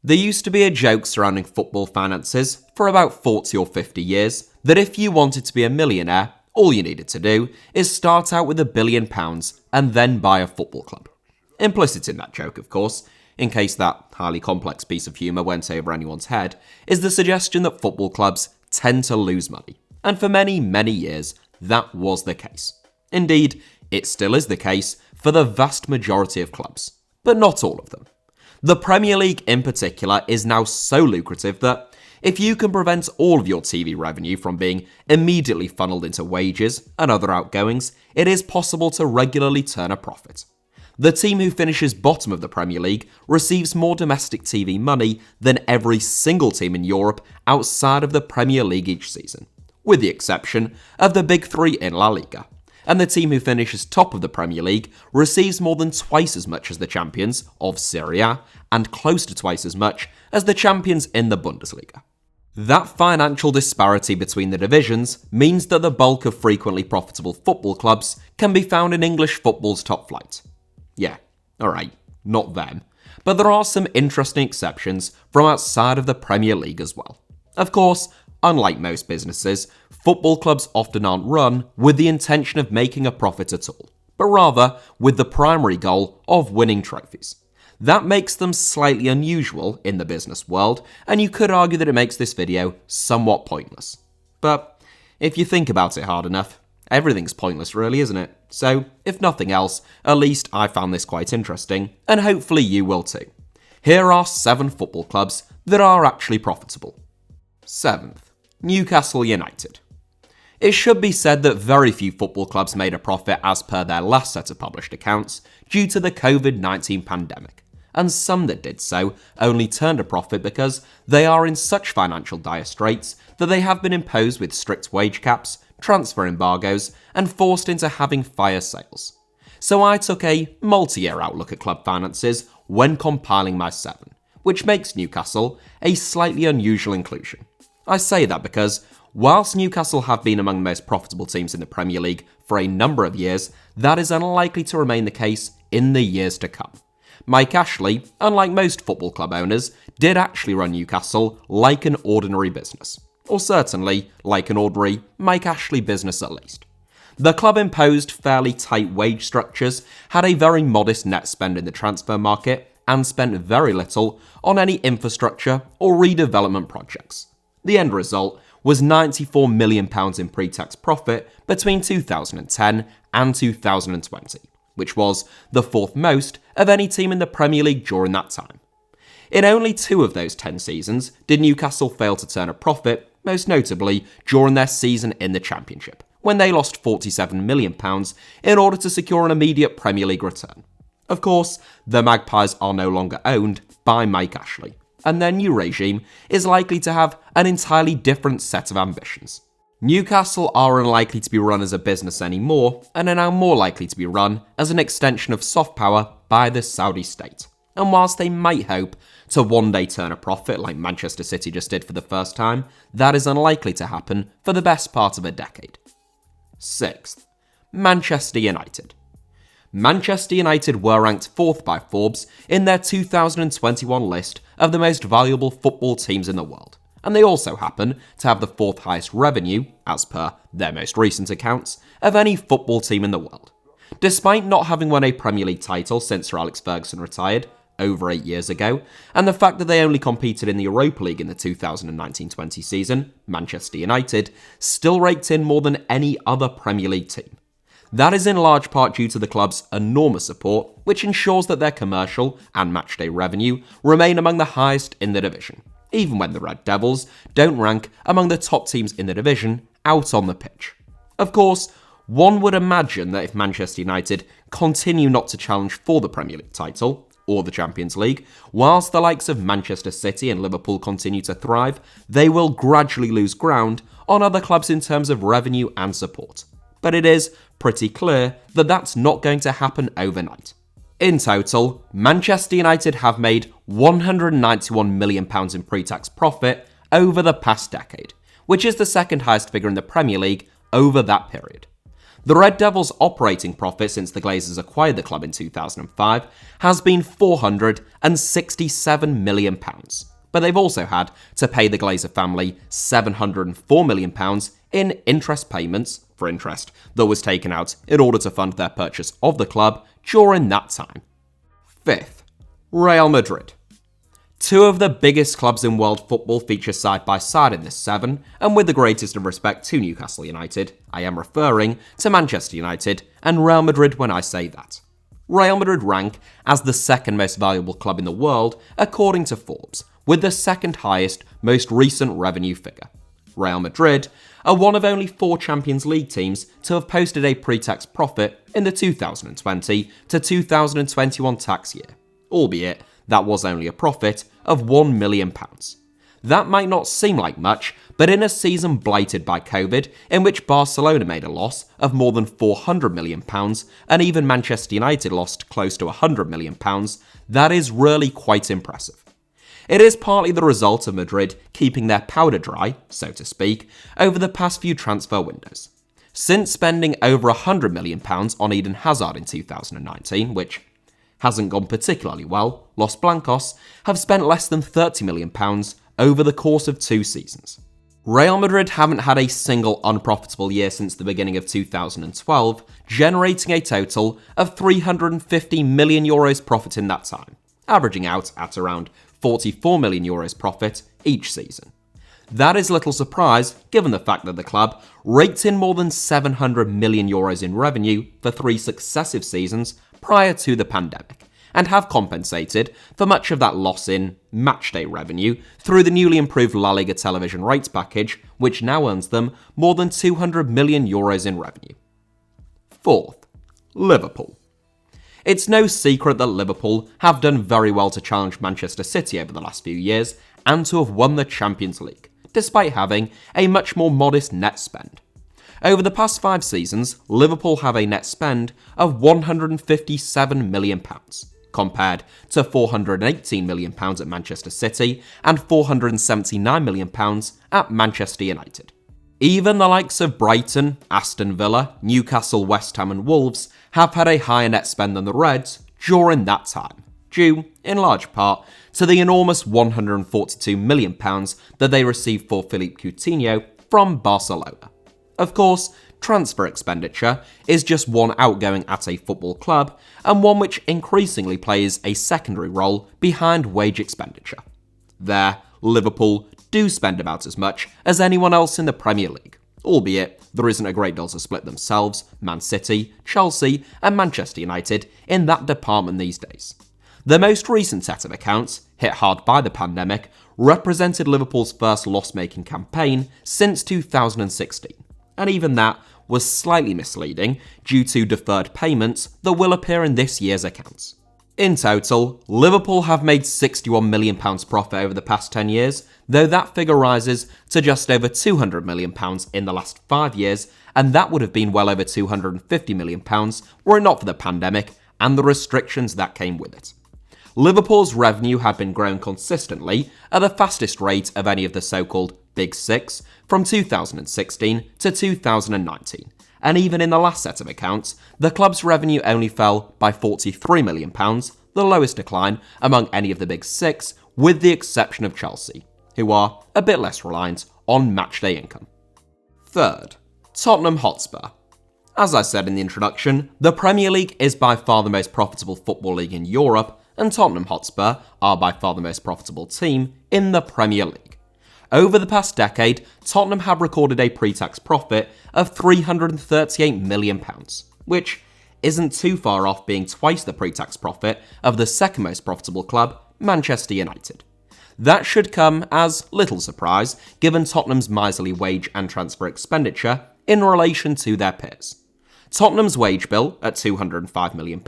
There used to be a joke surrounding football finances for about 40 or 50 years that if you wanted to be a millionaire, all you needed to do is start out with £1 billion and then buy a football club. Implicit in that joke, of course, in case that highly complex piece of humour went over anyone's head, is the suggestion that football clubs tend to lose money. And for many, many years, that was the case. Indeed, it still is the case for the vast majority of clubs, but not all of them. The Premier League in particular is now so lucrative that if you can prevent all of your TV revenue from being immediately funneled into wages and other outgoings, it is possible to regularly turn a profit. The team who finishes bottom of the Premier League receives more domestic TV money than every single team in Europe outside of the Premier League each season, with the exception of the big three in La Liga. And the team who finishes top of the Premier League receives more than twice as much as the champions of Serie A and close to twice as much as the champions in the Bundesliga. That financial disparity between the divisions means that the bulk of frequently profitable football clubs can be found in English football's top flight. Yeah, alright, not them. But there are some interesting exceptions from outside of the Premier League as well. Of course, unlike most businesses, football clubs often aren't run with the intention of making a profit at all, but rather with the primary goal of winning trophies. That makes them slightly unusual in the business world, and you could argue that it makes this video somewhat pointless. But if you think about it hard enough, everything's pointless really, isn't it? So, if nothing else, at least I found this quite interesting, and hopefully you will too. Here are 7 football clubs that are actually profitable. 7th, Newcastle United. It should be said that very few football clubs made a profit as per their last set of published accounts due to the COVID-19 pandemic, and some that did so only turned a profit because they are in such financial dire straits that they have been imposed with strict wage caps, transfer embargoes, and forced into having fire sales. So I took a multi-year outlook at club finances when compiling my 7, which makes Newcastle a slightly unusual inclusion. I say that because whilst Newcastle have been among the most profitable teams in the Premier League for a number of years, that is unlikely to remain the case in the years to come. Mike Ashley, unlike most football club owners, did actually run Newcastle like an ordinary business. Or certainly, like an ordinary Mike Ashley business at least. The club imposed fairly tight wage structures, had a very modest net spend in the transfer market, and spent very little on any infrastructure or redevelopment projects. The end result was £94 million in pre-tax profit between 2010 and 2020, which was the 4th most of any team in the Premier League during that time. In only 2 of those 10 seasons did Newcastle fail to turn a profit, most notably during their season in the Championship, when they lost £47 million in order to secure an immediate Premier League return. Of course, the Magpies are no longer owned by Mike Ashley, and their new regime is likely to have an entirely different set of ambitions. Newcastle are unlikely to be run as a business anymore, and are now more likely to be run as an extension of soft power by the Saudi state. And whilst they might hope to one day turn a profit like Manchester City just did for the first time, that is unlikely to happen for the best part of a decade. 6th, Manchester United. Manchester United were ranked 4th by Forbes in their 2021 list of the most valuable football teams in the world, and they also happen to have the 4th highest revenue, as per their most recent accounts, of any football team in the world. Despite not having won a Premier League title since Sir Alex Ferguson retired, over 8 years ago, and the fact that they only competed in the Europa League in the 2019-20 season, Manchester United still raked in more than any other Premier League team. That is in large part due to the club's enormous support, which ensures that their commercial and matchday revenue remain among the highest in the division, even when the Red Devils don't rank among the top teams in the division out on the pitch. Of course, one would imagine that if Manchester United continue not to challenge for the Premier League title, or the Champions League, whilst the likes of Manchester City and Liverpool continue to thrive, they will gradually lose ground on other clubs in terms of revenue and support. But it is pretty clear that that's not going to happen overnight. In total, Manchester United have made £191 million in pre-tax profit over the past decade, which is the 2nd highest figure in the Premier League over that period. The Red Devils' operating profit since the Glazers acquired the club in 2005 has been £467 million, but they've also had to pay the Glazer family £704 million in interest payments for interest that was taken out in order to fund their purchase of the club during that time. Fifth, Real Madrid. Two of the biggest clubs in world football feature side by side in this seven, and with the greatest of respect to Newcastle United, I am referring to Manchester United and Real Madrid when I say that. Real Madrid rank as the second most valuable club in the world according to Forbes, with the second highest most recent revenue figure. Real Madrid are one of only 4 Champions League teams to have posted a pre-tax profit in the 2020 to 2021 tax year, albeit that was only a profit of £1 million. That might not seem like much, but in a season blighted by COVID, in which Barcelona made a loss of more than £400 million, and even Manchester United lost close to £100 million, that is really quite impressive. It is partly the result of Madrid keeping their powder dry, so to speak, over the past few transfer windows. Since spending over £100 million on Eden Hazard in 2019, which hasn't gone particularly well, Los Blancos have spent less than £30 million over the course of 2 seasons. Real Madrid haven't had a single unprofitable year since the beginning of 2012, generating a total of €350 million profit in that time, averaging out at around €44 million profit each season. That is little surprise given the fact that the club raked in more than €700 million in revenue for 3 successive seasons prior to the pandemic, and have compensated for much of that loss in matchday revenue through the newly improved La Liga television rights package, which now earns them more than €200 million in revenue. Fourth, Liverpool. It's no secret that Liverpool have done very well to challenge Manchester City over the last few years and to have won the Champions League, despite having a much more modest net spend. Over the past 5 seasons, Liverpool have a net spend of £157 million, compared to £418 million at Manchester City and £479 million at Manchester United. Even the likes of Brighton, Aston Villa, Newcastle, West Ham and Wolves have had a higher net spend than the Reds during that time, due, in large part, to the enormous £142 million that they received for Philippe Coutinho from Barcelona. Of course, transfer expenditure is just one outgoing at a football club, and one which increasingly plays a secondary role behind wage expenditure. There, Liverpool do spend about as much as anyone else in the Premier League, albeit there isn't a great deal to split themselves, Man City, Chelsea and Manchester United in that department these days. The most recent set of accounts, hit hard by the pandemic, represented Liverpool's first loss-making campaign since 2016, and even that was slightly misleading due to deferred payments that will appear in this year's accounts. In total, Liverpool have made £61 million profit over the past 10 years, though that figure rises to just over £200 million in the last 5 years, and that would have been well over £250 million were it not for the pandemic and the restrictions that came with it. Liverpool's revenue had been growing consistently at the fastest rate of any of the so-called Big Six from 2016 to 2019, and even in the last set of accounts, the club's revenue only fell by £43 million, the lowest decline among any of the Big Six, with the exception of Chelsea, who are a bit less reliant on matchday income. Third, Tottenham Hotspur. As I said in the introduction, the Premier League is by far the most profitable football league in Europe, and Tottenham Hotspur are by far the most profitable team in the Premier League. Over the past decade, Tottenham have recorded a pre-tax profit of £338 million, which isn't too far off being twice the pre-tax profit of the second most profitable club, Manchester United. That should come as little surprise given Tottenham's miserly wage and transfer expenditure in relation to their peers. Tottenham's wage bill, at £205 million,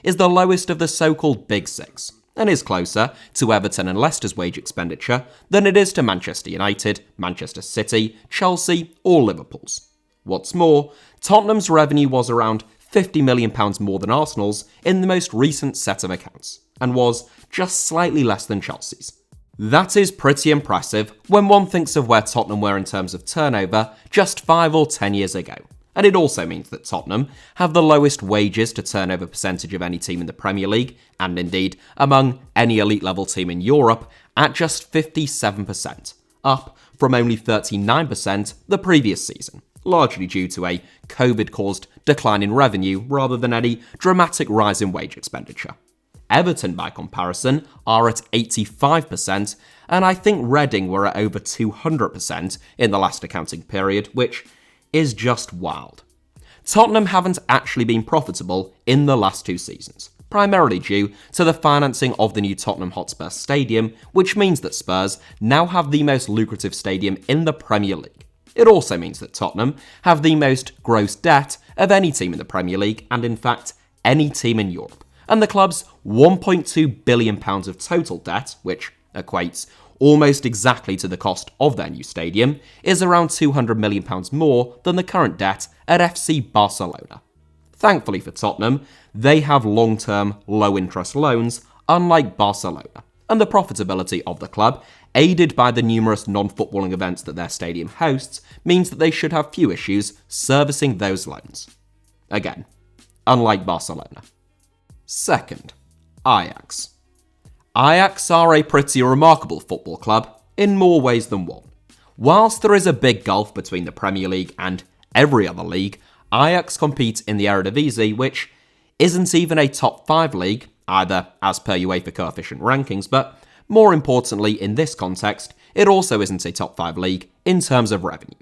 is the lowest of the so-called Big Six, and is closer to Everton and Leicester's wage expenditure than it is to Manchester United, Manchester City, Chelsea or Liverpool's. What's more, Tottenham's revenue was around £50 million more than Arsenal's in the most recent set of accounts, and was just slightly less than Chelsea's. That is pretty impressive when one thinks of where Tottenham were in terms of turnover just 5 or 10 years ago, And it also means that Tottenham have the lowest wages to turnover percentage of any team in the Premier League, and indeed among any elite level team in Europe, at just 57%, up from only 39% the previous season, largely due to a COVID-caused decline in revenue rather than any dramatic rise in wage expenditure. Everton, by comparison, are at 85%, and I think Reading were at over 200% in the last accounting period, which is just wild. Tottenham haven't actually been profitable in the last 2 seasons, primarily due to the financing of the new Tottenham Hotspur Stadium, which means that Spurs now have the most lucrative stadium in the Premier League. It also means that Tottenham have the most gross debt of any team in the Premier League, and in fact, any team in Europe. And the club's £1.2 billion of total debt, which equates almost exactly to the cost of their new stadium, is around £200 million more than the current debt at FC Barcelona. Thankfully for Tottenham, they have long-term, low-interest loans, unlike Barcelona, and the profitability of the club, aided by the numerous non-footballing events that their stadium hosts, means that they should have few issues servicing those loans. Again, unlike Barcelona. Second, Ajax. Ajax are a pretty remarkable football club in more ways than one. Whilst there is a big gulf between the Premier League and every other league, Ajax compete in the Eredivisie, which isn't even a top 5 league, either as per UEFA coefficient rankings, but more importantly in this context, it also isn't a top 5 league in terms of revenue.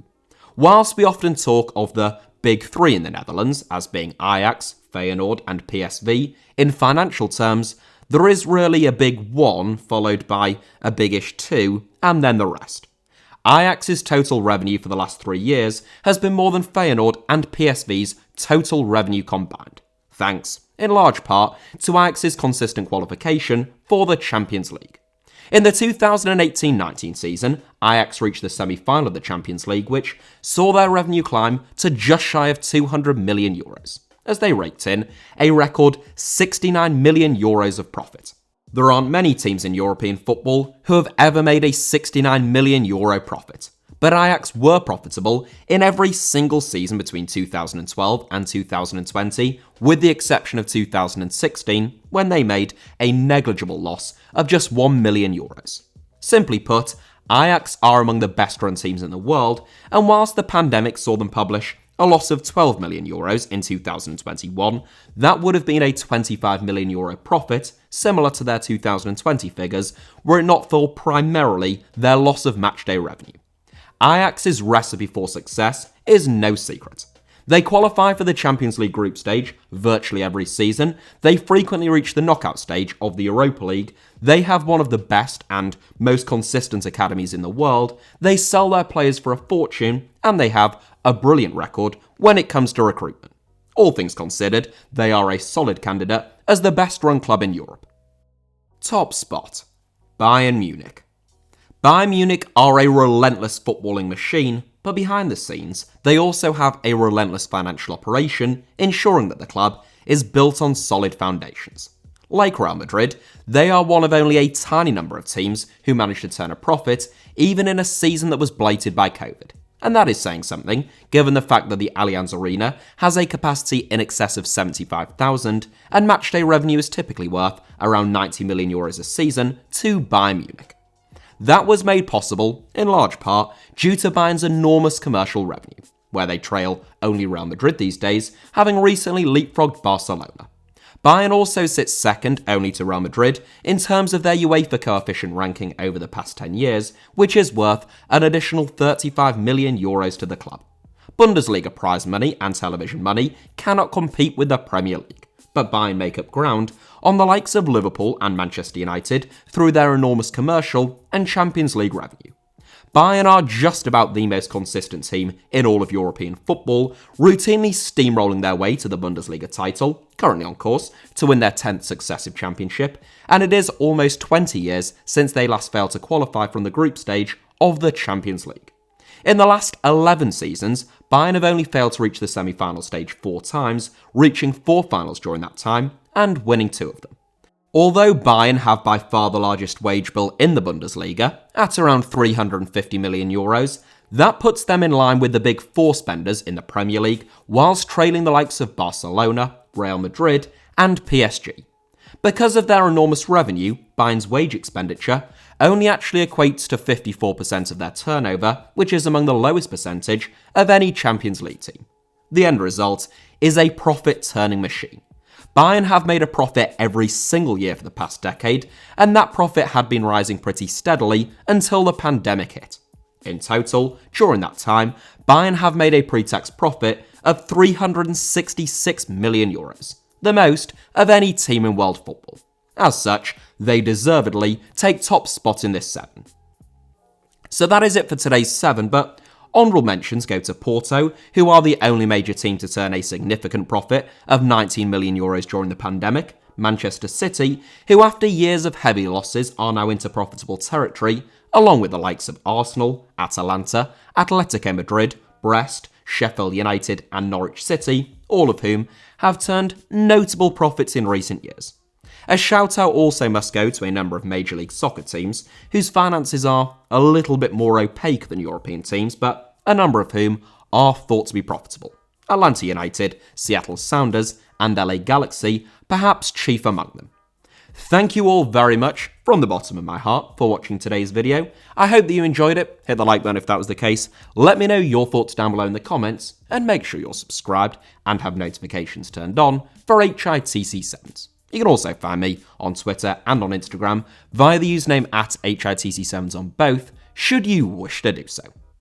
Whilst we often talk of the big 3 in the Netherlands as being Ajax, Feyenoord and PSV, in financial terms, there is really a big 1 followed by a biggish 2 and then the rest. Ajax's total revenue for the last 3 years has been more than Feyenoord and PSV's total revenue combined, thanks, in large part, to Ajax's consistent qualification for the Champions League. In the 2018-19 season, Ajax reached the semi-final of the Champions League, which saw their revenue climb to just shy of €200 million, as they raked in a record €69 million of profit. There aren't many teams in European football who have ever made a €69 million profit, but Ajax were profitable in every single season between 2012 and 2020, with the exception of 2016, when they made a negligible loss of just €1 million. Simply put, Ajax are among the best run teams in the world, and whilst the pandemic saw them publish a loss of €12 million in 2021, that would have been a €25 million profit, similar to their 2020 figures, were it not for primarily their loss of matchday revenue. Ajax's recipe for success is no secret. They qualify for the Champions League group stage virtually every season, they frequently reach the knockout stage of the Europa League, they have one of the best and most consistent academies in the world, they sell their players for a fortune, and they have a brilliant record when it comes to recruitment. All things considered, they are a solid candidate as the best run club in Europe. Top spot, Bayern Munich. Bayern Munich are a relentless footballing machine, but behind the scenes, they also have a relentless financial operation, ensuring that the club is built on solid foundations. Like Real Madrid, they are one of only a tiny number of teams who managed to turn a profit, even in a season that was blighted by COVID. And that is saying something, given the fact that the Allianz Arena has a capacity in excess of 75,000, and matchday revenue is typically worth around €90 million a season to Bayern Munich. That was made possible, in large part, due to Bayern's enormous commercial revenue, where they trail only Real Madrid these days, having recently leapfrogged Barcelona. Bayern also sits second only to Real Madrid in terms of their UEFA coefficient ranking over the past 10 years, which is worth an additional €35 million to the club. Bundesliga prize money and television money cannot compete with the Premier League, but Bayern make up ground on the likes of Liverpool and Manchester United through their enormous commercial and Champions League revenue. Bayern are just about the most consistent team in all of European football, routinely steamrolling their way to the Bundesliga title, currently on course to win their 10th successive championship, and it is almost 20 years since they last failed to qualify from the group stage of the Champions League. In the last 11 seasons, Bayern have only failed to reach the semi-final stage 4 times, reaching 4 finals during that time and winning 2 of them. Although Bayern have by far the largest wage bill in the Bundesliga, at around €350 million, that puts them in line with the big four spenders in the Premier League, whilst trailing the likes of Barcelona, Real Madrid, and PSG. Because of their enormous revenue, Bayern's wage expenditure only actually equates to 54% of their turnover, which is among the lowest percentage of any Champions League team. The end result is a profit-turning machine. Bayern have made a profit every single year for the past decade, and that profit had been rising pretty steadily until the pandemic hit. In total, during that time, Bayern have made a pre-tax profit of €366 million, the most of any team in world football. As such, they deservedly take top spot in this 7. So that is it for today's 7, but honourable mentions go to Porto, who are the only major team to turn a significant profit of €19 million during the pandemic, Manchester City, who after years of heavy losses are now into profitable territory, along with the likes of Arsenal, Atalanta, Atletico Madrid, Brest, Sheffield United and Norwich City, all of whom have turned notable profits in recent years. A shout out also must go to a number of Major League Soccer teams whose finances are a little bit more opaque than European teams, but a number of whom are thought to be profitable. Atlanta United, Seattle Sounders and LA Galaxy, perhaps chief among them. Thank you all very much from the bottom of my heart for watching today's video. I hope that you enjoyed it. Hit the like button if that was the case. Let me know your thoughts down below in the comments and make sure you're subscribed and have notifications turned on for HITC Sevens. You can also find me on Twitter and on Instagram via the username @HITC Sevens on both, should you wish to do so.